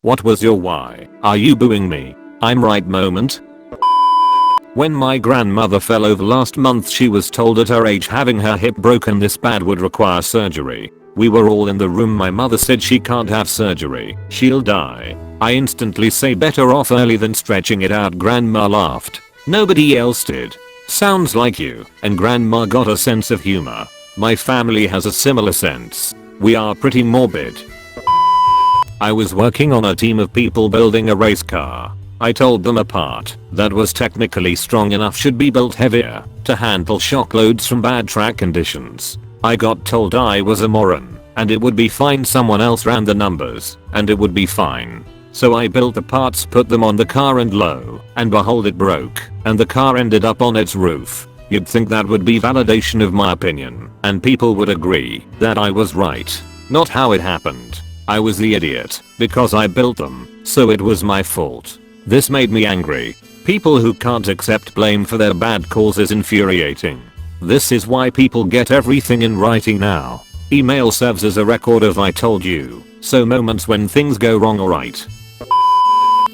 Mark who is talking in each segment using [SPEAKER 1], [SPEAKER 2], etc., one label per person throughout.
[SPEAKER 1] What was your why? Are you booing me? I'm right moment. When my grandmother fell over last month, she was told at her age having her hip broken this bad would require surgery. We were all in the room. My mother said she can't have surgery, she'll die. I instantly say better off early than stretching it out. Grandma laughed. Nobody else did. Sounds like you. And grandma got a sense of humor. My family has a similar sense. We are pretty morbid. I was working on a team of people building a race car. I told them a part that was technically strong enough should be built heavier to handle shock loads from bad track conditions. I got told I was a moron and it would be fine. Someone else ran the numbers and it would be fine. So I built the parts, put them on the car, and lo and behold it broke and the car ended up on its roof. You'd think that would be validation of my opinion and people would agree that I was right. Not how it happened. I was the idiot because I built them, so it was my fault. This made me angry. People who can't accept blame for their bad calls is infuriating. This is why people get everything in writing now. Email serves as a record of I told you, so moments when things go wrong or right.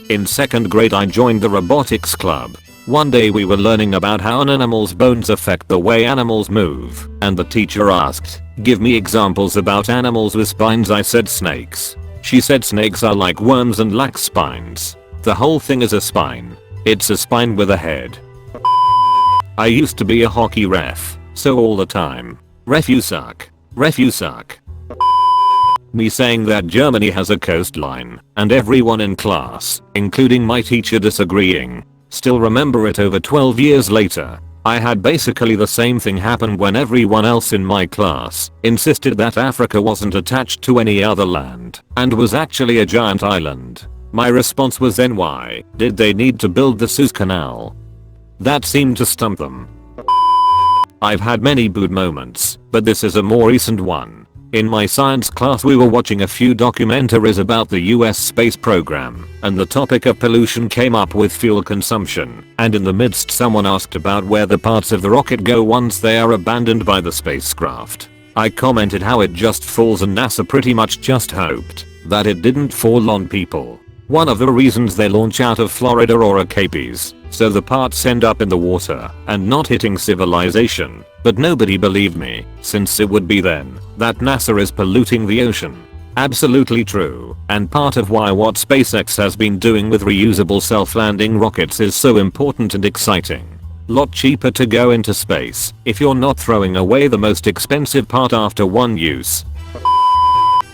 [SPEAKER 1] In 2nd grade I joined the robotics club. One day we were learning about how an animal's bones affect the way animals move, and the teacher asked, "Give me examples about animals with spines." I said snakes. She said snakes are like worms and lack spines. The whole thing is a spine. It's a spine with a head. I used to be a hockey ref, so all the time, "Ref you suck. Ref you suck." Me saying that Germany has a coastline, and everyone in class, including my teacher, disagreeing. Still remember it over 12 years later. I had basically the same thing happen when everyone else in my class insisted that Africa wasn't attached to any other land and was actually a giant island. My response was, then why did they need to build the Suez Canal? That seemed to stump them. I've had many booed moments, but this is a more recent one. In my science class we were watching a few documentaries about the US space program, and the topic of pollution came up with fuel consumption, and in the midst someone asked about where the parts of the rocket go once they are abandoned by the spacecraft. I commented how it just falls, and NASA pretty much just hoped that it didn't fall on people. One of the reasons they launch out of Florida or Capes, so the parts end up in the water and not hitting civilization. But nobody believed me, since it would be then that NASA is polluting the ocean. Absolutely true, and part of why what SpaceX has been doing with reusable self-landing rockets is so important and exciting. Lot cheaper to go into space if you're not throwing away the most expensive part after one use.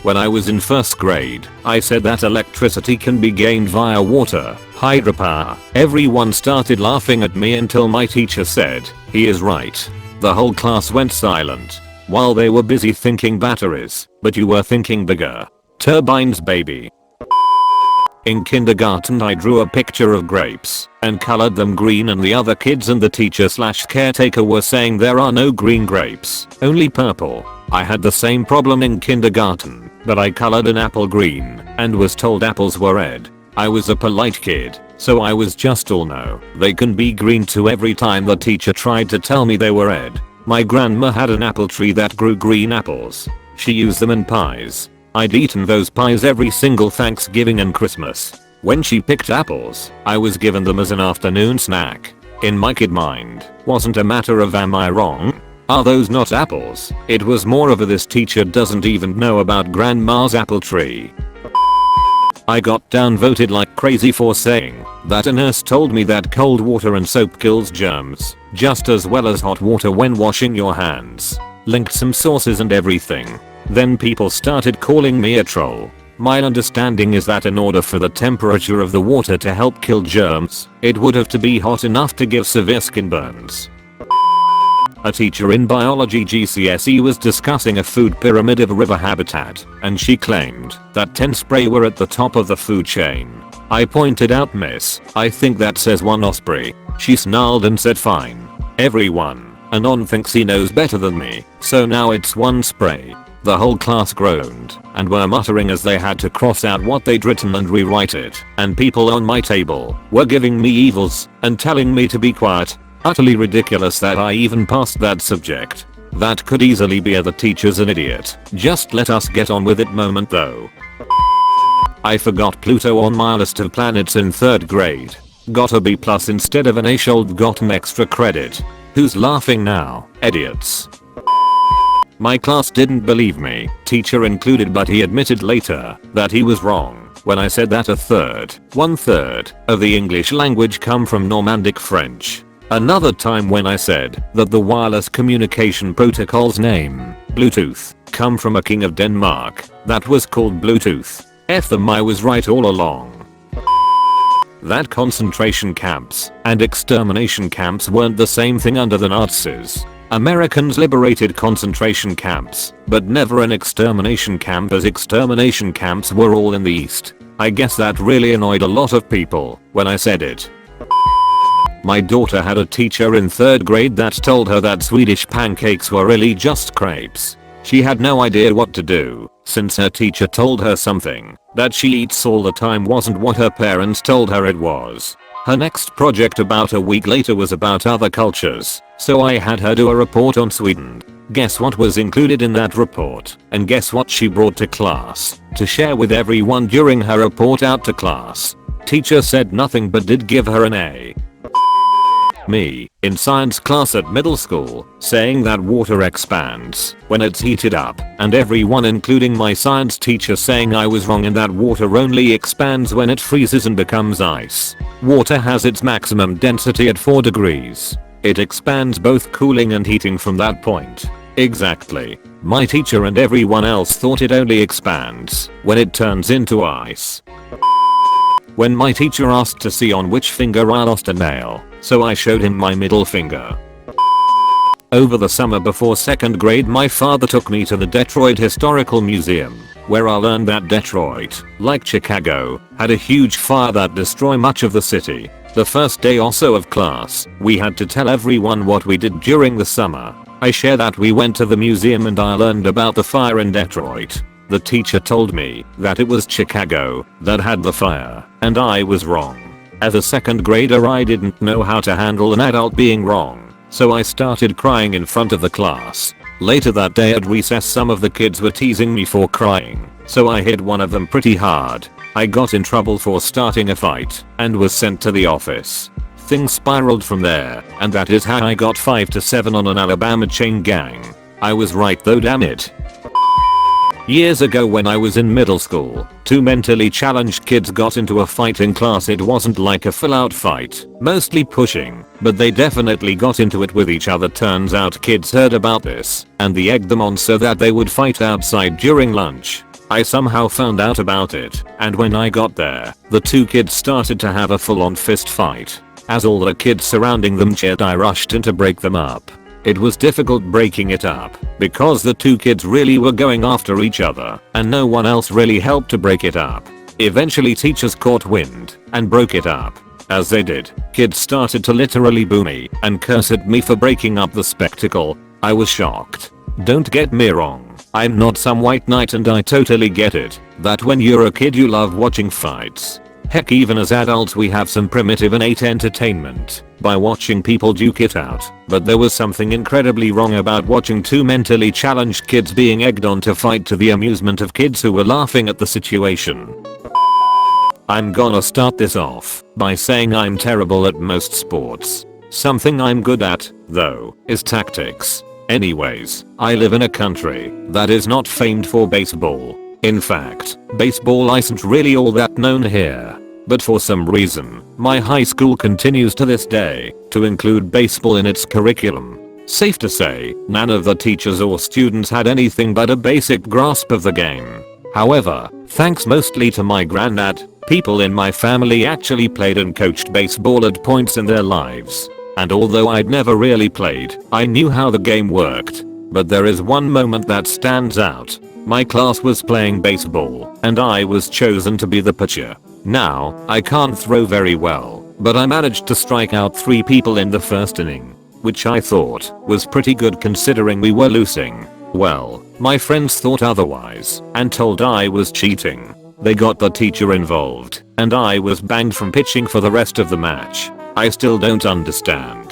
[SPEAKER 1] When I was in 1st grade, I said that electricity can be gained via water, hydropower. Everyone started laughing at me until my teacher said, "He is right." The whole class went silent while they were busy thinking batteries, but you were thinking bigger. Turbines, baby. In kindergarten I drew a picture of grapes and colored them green, and the other kids and the teacher/caretaker were saying there are no green grapes, only purple. I had the same problem in kindergarten, but I colored an apple green and was told apples were red. I was a polite kid, so I was just all no, they can be green too every time the teacher tried to tell me they were red. My grandma had an apple tree that grew green apples. She used them in pies. I'd eaten those pies every single Thanksgiving and Christmas. When she picked apples, I was given them as an afternoon snack. In my kid mind, wasn't a matter of am I wrong? Are those not apples? It was more of a this teacher doesn't even know about grandma's apple tree. I got downvoted like crazy for saying that a nurse told me that cold water and soap kills germs just as well as hot water when washing your hands. Linked some sources and everything. Then people started calling me a troll. My understanding is that in order for the temperature of the water to help kill germs, it would have to be hot enough to give severe skin burns. A teacher in biology GCSE was discussing a food pyramid of river habitat, and she claimed that 10 spray were at the top of the food chain. I pointed out, "Miss, I think that says one osprey." She snarled and said, "Fine. Everyone, anon thinks he knows better than me, so now it's one spray." The whole class groaned and were muttering as they had to cross out what they'd written and rewrite it, and people on my table were giving me evils and telling me to be quiet. Utterly ridiculous that I even passed that subject. That could easily be the teacher's an idiot. Just let us get on with it moment though. I forgot Pluto on my list of planets in 3rd grade. Got a B+ instead of an A. Should gotten extra credit. Who's laughing now? Idiots. My class didn't believe me, teacher included, but he admitted later that he was wrong when I said that 1/3 of the English language come from Normandic French. Another time when I said that the wireless communication protocol's name, Bluetooth, come from a king of Denmark that was called Bluetooth. F them, I was right all along. That concentration camps and extermination camps weren't the same thing under the Nazis. Americans liberated concentration camps, but never an extermination camp, as extermination camps were all in the East. I guess that really annoyed a lot of people when I said it. My daughter had a teacher in 3rd grade that told her that Swedish pancakes were really just crepes. She had no idea what to do, since her teacher told her something that she eats all the time wasn't what her parents told her it was. Her next project about a week later was about other cultures, so I had her do a report on Sweden. Guess what was included in that report, and guess what she brought to class to share with everyone during her report out to class. Teacher said nothing but did give her an A. Me, in science class at middle school, saying that water expands when it's heated up, and everyone including my science teacher saying I was wrong and that water only expands when it freezes and becomes ice. Water has its maximum density at 4 degrees. It expands both cooling and heating from that point. Exactly. My teacher and everyone else thought it only expands when it turns into ice. When my teacher asked to see on which finger I lost a nail, so I showed him my middle finger. Over the summer before 2nd grade, my father took me to the Detroit Historical Museum, where I learned that Detroit, like Chicago, had a huge fire that destroyed much of the city. The first day or so of class, we had to tell everyone what we did during the summer. I share that we went to the museum and I learned about the fire in Detroit. The teacher told me that it was Chicago that had the fire, and I was wrong. As a 2nd grader, I didn't know how to handle an adult being wrong, so I started crying in front of the class. Later that day at recess, some of the kids were teasing me for crying, so I hit one of them pretty hard. I got in trouble for starting a fight and was sent to the office. Things spiraled from there, and that is how I got 5 to 7 on an Alabama chain gang. I was right though, damn it. Years ago when I was in middle school, 2 mentally challenged kids got into a fight in class. It wasn't like a full out fight, mostly pushing, but they definitely got into it with each other. Turns out kids heard about this, and they egged them on so that they would fight outside during lunch. I somehow found out about it, and when I got there, the 2 kids started to have a full on fist fight. As all the kids surrounding them cheered, I rushed in to break them up. It was difficult breaking it up, because the 2 kids really were going after each other, and no one else really helped to break it up. Eventually teachers caught wind, and broke it up. As they did, kids started to literally boo me, and curse at me for breaking up the spectacle. I was shocked. Don't get me wrong, I'm not some white knight and I totally get it, that when you're a kid you love watching fights. Heck, even as adults we have some primitive innate entertainment by watching people duke it out, but there was something incredibly wrong about watching 2 mentally challenged kids being egged on to fight to the amusement of kids who were laughing at the situation. I'm gonna start this off by saying I'm terrible at most sports. Something I'm good at, though, is tactics. Anyways, I live in a country that is not famed for baseball. In fact, baseball isn't really all that known here. But for some reason, my high school continues to this day to include baseball in its curriculum. Safe to say, none of the teachers or students had anything but a basic grasp of the game. However, thanks mostly to my granddad, people in my family actually played and coached baseball at points in their lives. And although I'd never really played, I knew how the game worked. But there is one moment that stands out. My class was playing baseball, and I was chosen to be the pitcher. Now, I can't throw very well, but I managed to strike out 3 people in the first inning, which I thought was pretty good considering we were losing. Well, my friends thought otherwise, and told I was cheating. They got the teacher involved, and I was banned from pitching for the rest of the match. I still don't understand.